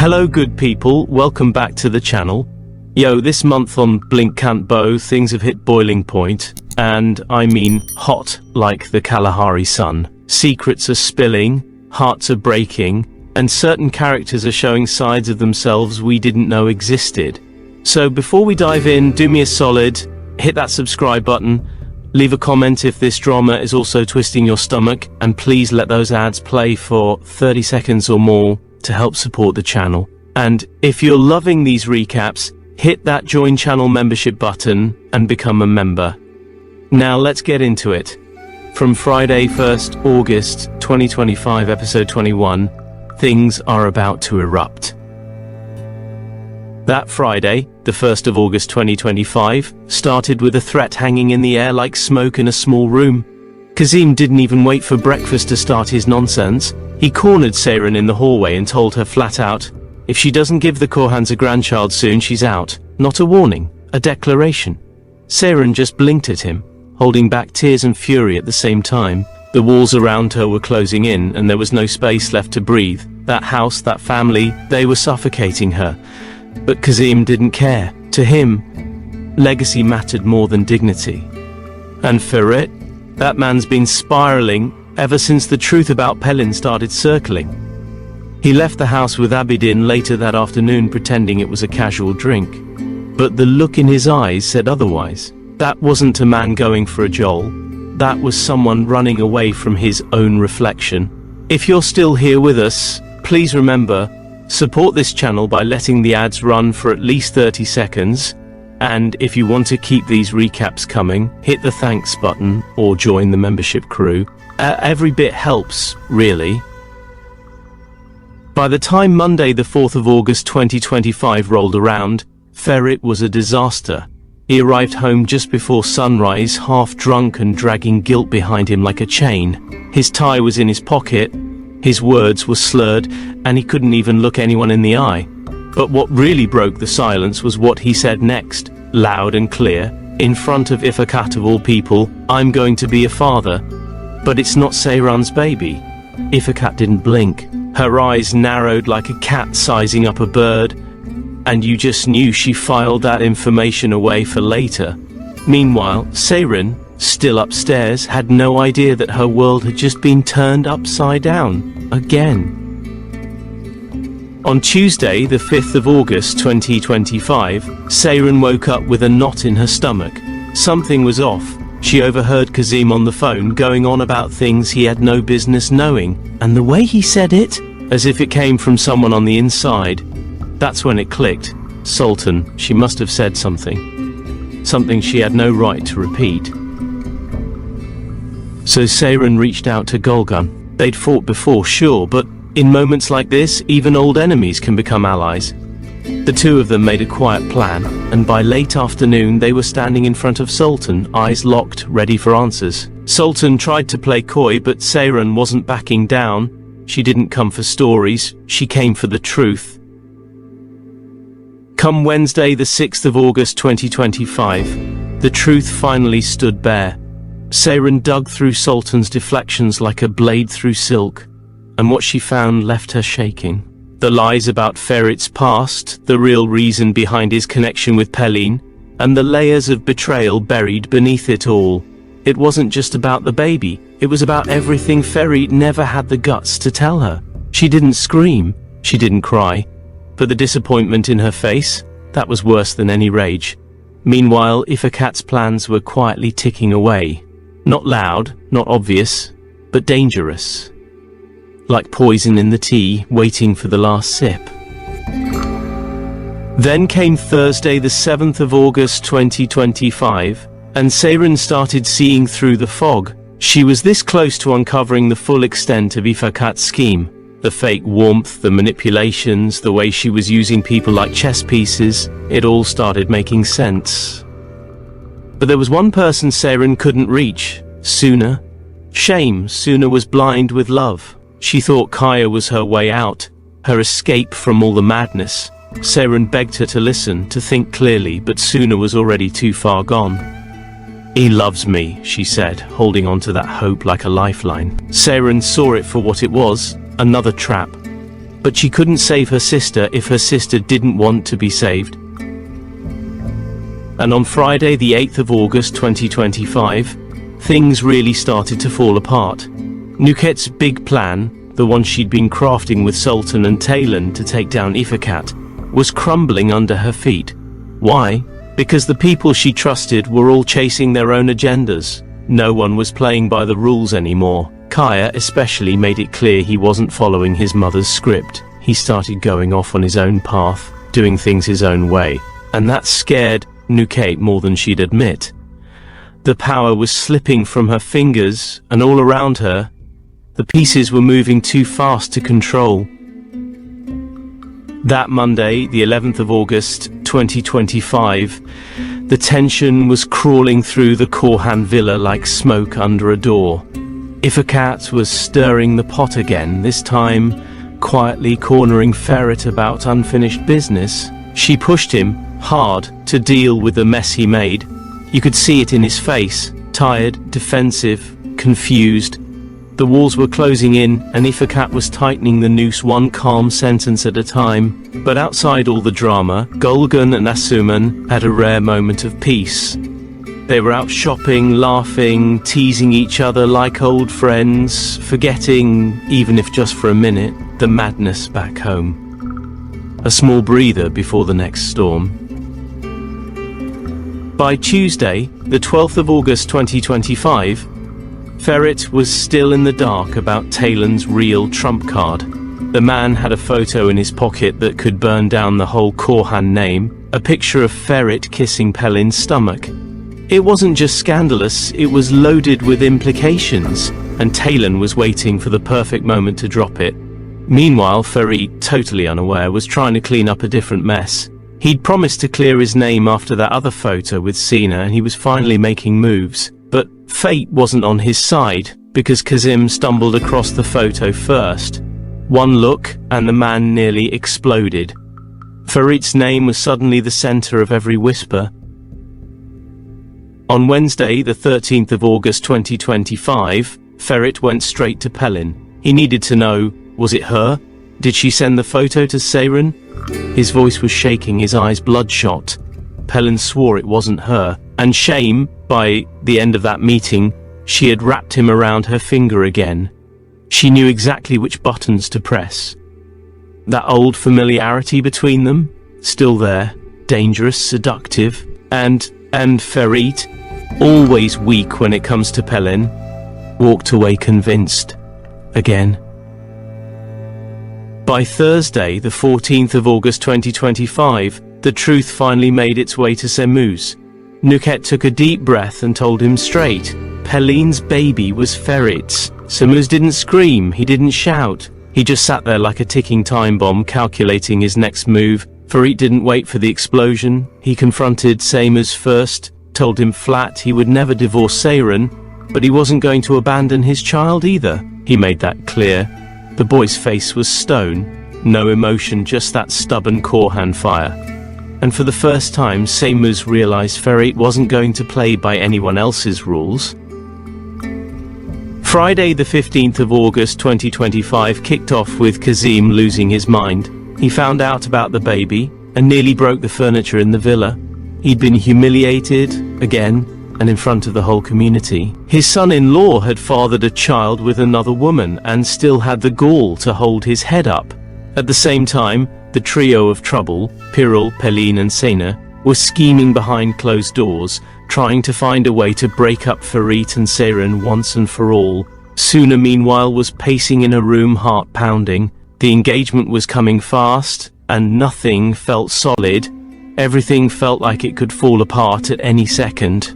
Hello good people, welcome back to the channel. Yo, this month on Blink Kant Bo, things have hit boiling point, and I mean hot like the Kalahari sun. Secrets are spilling, hearts are breaking, and certain characters are showing sides of themselves we didn't know existed. So before we dive in, do me a solid, hit that subscribe button, leave a comment if this drama is also twisting your stomach, and please let those ads play for 30 seconds or more to help support the channel. And if you're loving these recaps, hit that join channel membership button and become a member. Now let's get into it. From Friday 1st August 2025 episode 21, things are about to erupt. That Friday, the 1st of August 2025, started with a threat hanging in the air like smoke in a small room. Kazim didn't even wait for breakfast to start his nonsense. He cornered Seyran in the hallway and told her flat out, if she doesn't give the Korhans a grandchild soon, she's out. Not a warning, a declaration. Seyran just blinked at him, holding back tears and fury at the same time. The walls around her were closing in, and there was no space left to breathe. That house, that family, they were suffocating her. But Kazim didn't care. To him, legacy mattered more than dignity. And Ferit, that man's been spiraling ever since the truth about Pelin started circling. He left the house with Abidin later that afternoon pretending it was a casual drink. But the look in his eyes said otherwise. That wasn't a man going for a jolt. That was someone running away from his own reflection. If you're still here with us, please remember, support this channel by letting the ads run for at least 30 seconds. And if you want to keep these recaps coming, hit the thanks button or join the membership crew. Every bit helps, really. By the time Monday the 4th of August 2025 rolled around, Ferit was a disaster. He arrived home just before sunrise, half drunk and dragging guilt behind him like a chain. His tie was in his pocket, his words were slurred, and he couldn't even look anyone in the eye. But what really broke the silence was what he said next, loud and clear, in front of Ifakat of all people, I'm going to be a father. But it's not Seyran's baby. Ifakat didn't blink. Her eyes narrowed like a cat sizing up a bird, and you just knew she filed that information away for later. Meanwhile, Seyran, still upstairs, had no idea that her world had just been turned upside down, again. On Tuesday, the 5th of August 2025, Seyran woke up with a knot in her stomach. Something was off. She overheard Kazim on the phone going on about things he had no business knowing, and the way he said it, as if it came from someone on the inside, that's when it clicked. Sultan, she must have said something. Something she had no right to repeat. So Seyran reached out to Golgun. They'd fought before, sure, but in moments like this, even old enemies can become allies. The two of them made a quiet plan, and by late afternoon they were standing in front of Sultan, eyes locked, ready for answers. Sultan tried to play coy, but Seyran wasn't backing down. She didn't come for stories, she came for the truth. Come Wednesday, the 6th of August 2025, the truth finally stood bare. Seyran dug through Sultan's deflections like a blade through silk, and what she found left her shaking. The lies about Ferit's past, the real reason behind his connection with Pelin, and the layers of betrayal buried beneath it all. It wasn't just about the baby, it was about everything Ferit never had the guts to tell her. She didn't scream, she didn't cry, but the disappointment in her face, that was worse than any rage. Meanwhile, Ifakat's plans were quietly ticking away. Not loud, not obvious, but dangerous. Like poison in the tea, waiting for the last sip. Then came Thursday, the 7th of August 2025, and Seyran started seeing through the fog. She was this close to uncovering the full extent of Ifakat's scheme. The fake warmth, the manipulations, the way she was using people like chess pieces, it all started making sense. But there was one person Seyran couldn't reach, Suna. Shame, Suna was blind with love. She thought Kaya was her way out, her escape from all the madness. Seyran begged her to listen, to think clearly, but Suna was already too far gone. He loves me, she said, holding on to that hope like a lifeline. Seyran saw it for what it was, another trap. but she couldn't save her sister if her sister didn't want to be saved. And on Friday, the 8th of August 2025, things really started to fall apart. Nuket's big plan, the one she'd been crafting with Sultan and Talon to take down Ifakat, was crumbling under her feet. Why? Because the people she trusted were all chasing their own agendas. No one was playing by the rules anymore. Kaya especially made it clear he wasn't following his mother's script. He started going off on his own path, doing things his own way. And that scared Nuket more than she'd admit. The power was slipping from her fingers, and all around her, the pieces were moving too fast to control. That Monday, the 11th of August 2025, the tension was crawling through the Korhan villa like smoke under a door. Ifakat was stirring the pot again, this time quietly cornering Ferret about unfinished business. She pushed him hard to deal with the mess he made. You could see it in his face, tired, defensive, confused. The walls were closing in, and Ifakat was tightening the noose one calm sentence at a time. But outside all the drama, Golgan and Asuman had a rare moment of peace. They were out shopping, laughing, teasing each other like old friends, forgetting, even if just for a minute, the madness back home. A small breather before the next storm. By Tuesday, the 12th of August 2025, Ferret was still in the dark about Talon's real trump card. The man had a photo in his pocket that could burn down the whole Korhan name, a picture of Ferret kissing Pelin's stomach. It wasn't just scandalous, it was loaded with implications, and Talon was waiting for the perfect moment to drop it. Meanwhile, Ferret, totally unaware, was trying to clean up a different mess. He'd promised to clear his name after that other photo with Sina, and he was finally making moves. But fate wasn't on his side, because Kazim stumbled across the photo first. One look, and the man nearly exploded. Ferret's name was suddenly the center of every whisper. On Wednesday, the 13th of August 2025, Ferret went straight to Pelin. He needed to know, was it her? Did she send the photo to Seyran? His voice was shaking, his eyes bloodshot. Pelin swore it wasn't her, and shame, by the end of that meeting, she had wrapped him around her finger again. She knew exactly which buttons to press. That old familiarity between them, still there, dangerous, seductive, and Ferret, always weak when it comes to Pelin, walked away convinced. Again. By Thursday, the 14th of August 2025, the truth finally made its way to Semuz. Nuket took a deep breath and told him straight. Pelin's baby was Ferret's. Semuz didn't scream, he didn't shout. He just sat there like a ticking time bomb, calculating his next move. Ferret didn't wait for the explosion. He confronted Semuz first, told him flat he would never divorce Seyran, but he wasn't going to abandon his child either. He made that clear. The boy's face was stone, no emotion, just that stubborn Korhan fire. And for the first time, Semuz realized Ferret wasn't going to play by anyone else's rules. Friday the 15th of August 2025 kicked off with Kazim losing his mind. He found out about the baby and nearly broke the furniture in the villa. He'd been humiliated, again, and in front of the whole community. His son-in-law had fathered a child with another woman and still had the gall to hold his head up. At the same time, the trio of trouble, Pirul, Pelin and Sena, were scheming behind closed doors, trying to find a way to break up Ferret and Seyran once and for all. Suna, meanwhile, was pacing in a room, heart pounding. The engagement was coming fast, and nothing felt solid. Everything felt like it could fall apart at any second.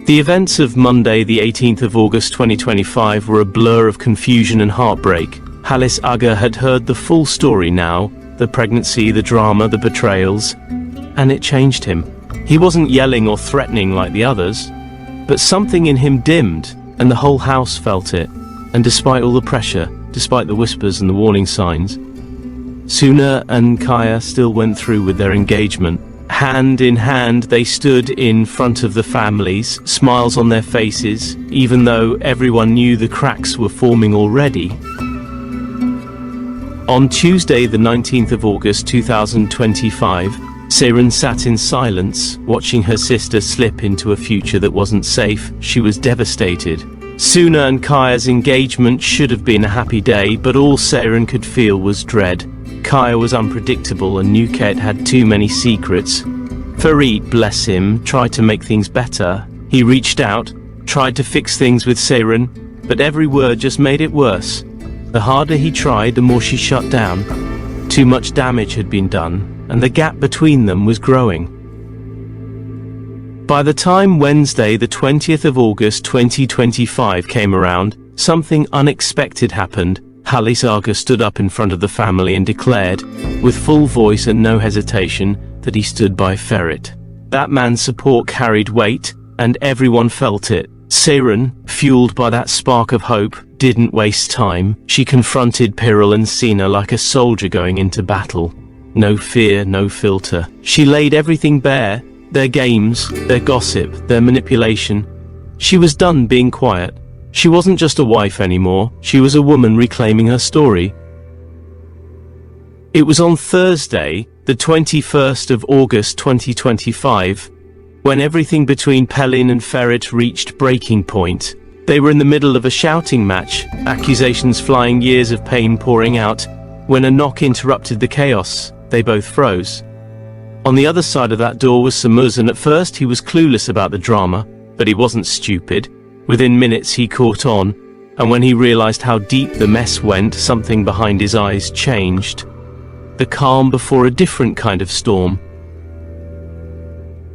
The events of Monday, the 18th of August 2025 were a blur of confusion and heartbreak. Halis Aga had heard the full story now, the pregnancy, the drama, the betrayals, and it changed him. He wasn't yelling or threatening like the others, but something in him dimmed, and the whole house felt it. And despite all the pressure, despite the whispers and the warning signs, Suna and Kaya still went through with their engagement. Hand in hand, they stood in front of the families, smiles on their faces, even though everyone knew the cracks were forming already. On Tuesday, the 19th of August 2025, Seyran sat in silence, watching her sister slip into a future that wasn't safe. She was devastated. Suna and Kaya's engagement should have been a happy day, but all Seyran could feel was dread. Kaya was unpredictable and Nuket had too many secrets. Farid, bless him, tried to make things better. He reached out, tried to fix things with Seyran, but every word just made it worse. The harder he tried, the more she shut down. Too much damage had been done, and the gap between them was growing. By the time Wednesday, the 20th of August 2025 came around, something unexpected happened. Halis Aga stood up in front of the family and declared, with full voice and no hesitation, that he stood by Ferit. That man's support carried weight, and everyone felt it. Seyran, fueled by that spark of hope, didn't waste time. She confronted Piril and Sina like a soldier going into battle. No fear, no filter. She laid everything bare, their games, their gossip, their manipulation. She was done being quiet. She wasn't just a wife anymore, she was a woman reclaiming her story. It was on Thursday, the 21st of August 2025, when everything between Pelin and Ferit reached breaking point. They were in the middle of a shouting match, accusations flying, years of pain pouring out, when a knock interrupted the chaos. They both froze. On the other side of that door was Samuz, and at first he was clueless about the drama, but he wasn't stupid. Within minutes he caught on, and when he realized how deep the mess went, something behind his eyes changed. The calm before a different kind of storm.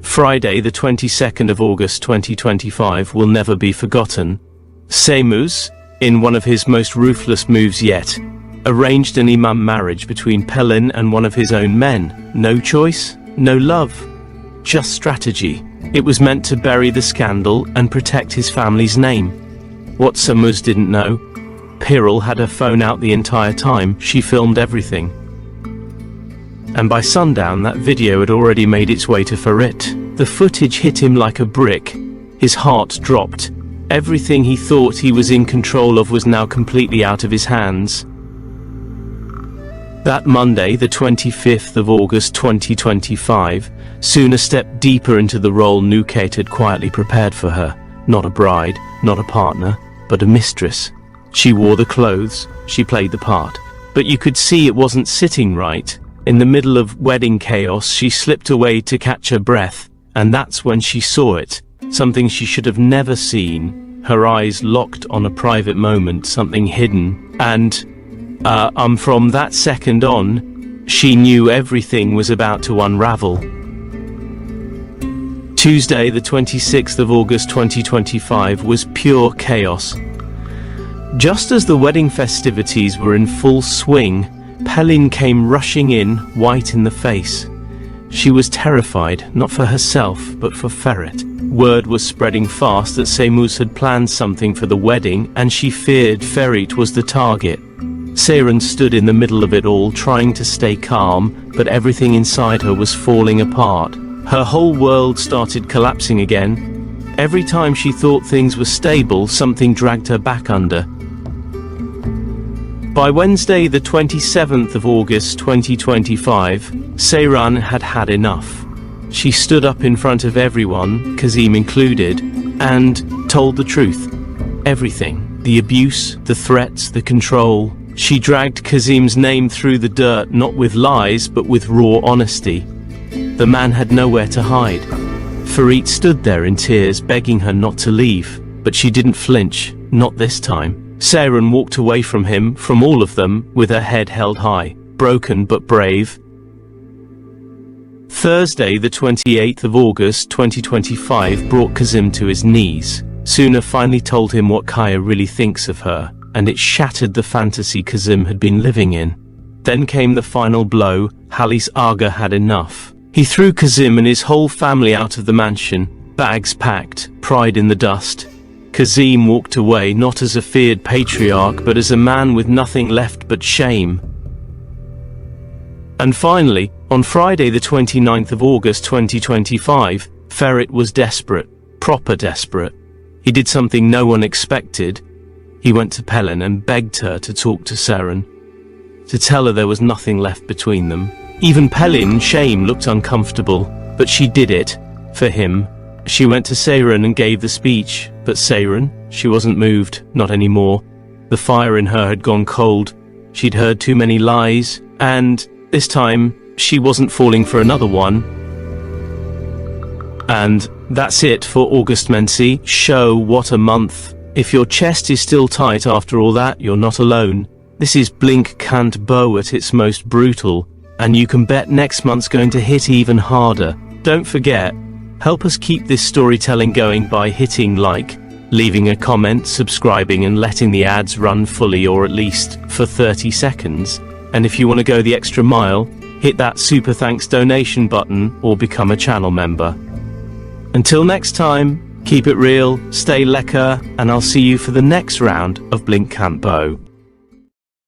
Friday, the 22nd of August 2025 will never be forgotten. Samuz, in one of his most ruthless moves yet, arranged an imam marriage between Pelin and one of his own men. No choice, no love, just strategy. It was meant to bury the scandal and protect his family's name. What Samuz didn't know, Piril had her phone out the entire time. She filmed everything. And by sundown, that video had already made its way to Ferit. The footage hit him like a brick. His heart dropped. Everything he thought he was in control of was now completely out of his hands. That Monday, the 25th of August 2025, Suna stepped deeper into the role Nuket had quietly prepared for her. Not a bride, not a partner, but a mistress. She wore the clothes, she played the part. But you could see it wasn't sitting right. In the middle of wedding chaos, she slipped away to catch her breath, and that's when she saw it. Something she should have never seen. Her eyes locked on a private moment, something hidden, and from that second on, she knew everything was about to unravel. Tuesday, the 26th of August 2025 was pure chaos. Just as the wedding festivities were in full swing, Pelin came rushing in, white in the face. She was terrified, not for herself, but for Ferit. Word was spreading fast that Samuz had planned something for the wedding, and she feared Ferit was the target. Seyran stood in the middle of it all, trying to stay calm, but everything inside her was falling apart. Her whole world started collapsing again. Every time she thought things were stable, something dragged her back under. By Wednesday, the 27th of August 2025, Seyran had had enough. She stood up in front of everyone, Kazim included, and told the truth. Everything. The abuse, the threats, the control. She dragged Kazim's name through the dirt, not with lies, but with raw honesty. The man had nowhere to hide. Farid stood there in tears, begging her not to leave, but she didn't flinch, not this time. Seyran walked away from him, from all of them, with her head held high, broken but brave. Thursday, the 28th of August 2025 brought Kazim to his knees. Suna finally told him what Kaya really thinks of her, and it shattered the fantasy Kazim had been living in. Then came the final blow. Halis Aga had enough. He threw Kazim and his whole family out of the mansion, bags packed, pride in the dust. Kazim walked away not as a feared patriarch, but as a man with nothing left but shame. And finally, on Friday the 29th of August 2025, Ferit was desperate, proper desperate. He did something no one expected. He went to Pelin and begged her to talk to Seyran. to tell her there was nothing left between them. Even Pelin, shame, looked uncomfortable, but she did it. For him. She went to Seiren and gave the speech, but Seiren, she wasn't moved, not anymore. The fire in her had gone cold. She'd heard too many lies, and, this time, she wasn't falling for another one. And that's it for August Mency. Show what a month. If your chest is still tight after all that, you're not alone. This is Blink Kant Bow at its most brutal, and you can bet next month's going to hit even harder. Don't forget, help us keep this storytelling going by hitting like, leaving a comment, subscribing, and letting the ads run fully, or at least for 30 seconds. And if you want to go the extra mile, hit that super thanks donation button or become a channel member. Until next time, keep it real, stay lekker, and I'll see you for the next round of Blink Kant Bow.